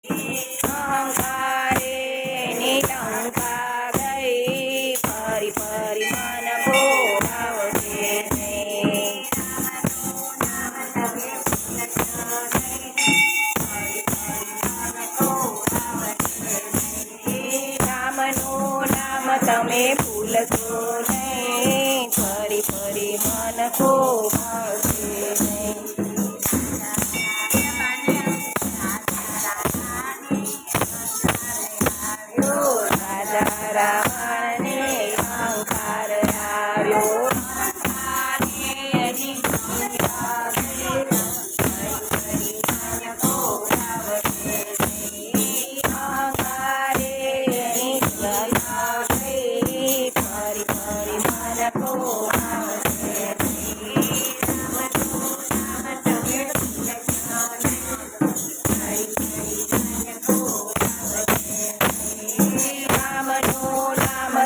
અહંકારે નિલંકા ગઈ, ફરી ફરી મન ભોળાવશે નહીં. રામનું નામ તમે ભૂલશો નહીં, ફરી ફરી મન ભોળાવશે નહીં. રાજા રાવણને અહંકાર આવ્યો,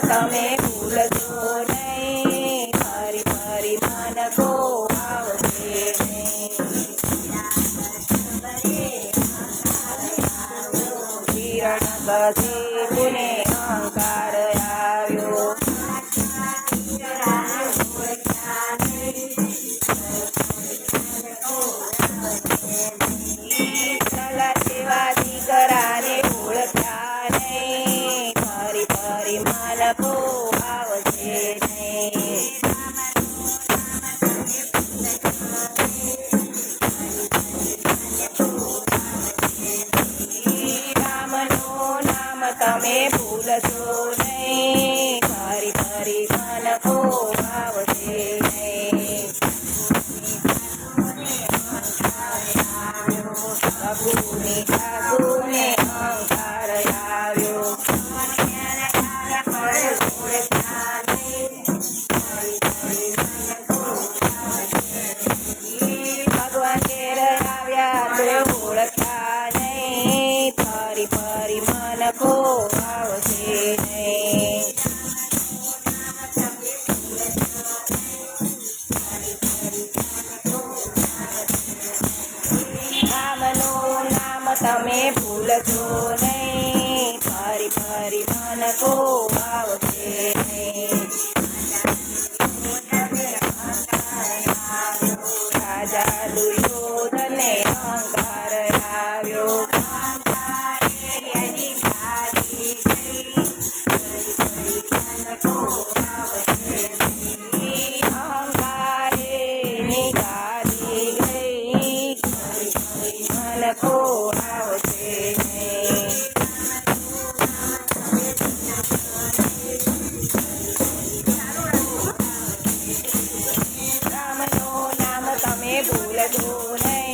તમે ભૂલશો નહીં, ફરી ફરી મન ભોળાવશે નહીં. હિરણ્યકશિપુને અહંકાર આવ્યો, સલા જેવા દીકરાને ઓળખ્યા નહીં, ફરી ફરી મન ભોળાવશે નહીં. રામનું નામ તમે ભૂલશો નહીં, ફરી ફરી મન ભોળાવશે નહીં. રઘુની સાસુને અહંકાર આવ્યો, ભગવાન ઘેર આવ્યા તો ઓળખ્યા નહીં, ફરી ફરી મન ભોળાવશે નહીં. રામનું નામ તમે ભૂલશો નહીં, ફરી ફરી મન ભોળાવશે નહીં. રાજા દુર્યોધનને અહંકાર આવ્યો, અહંકારે નિગારી ગઈ, મન ભોળાવશે નહીં. રામનું નામ તમે ભૂલશો નહીં,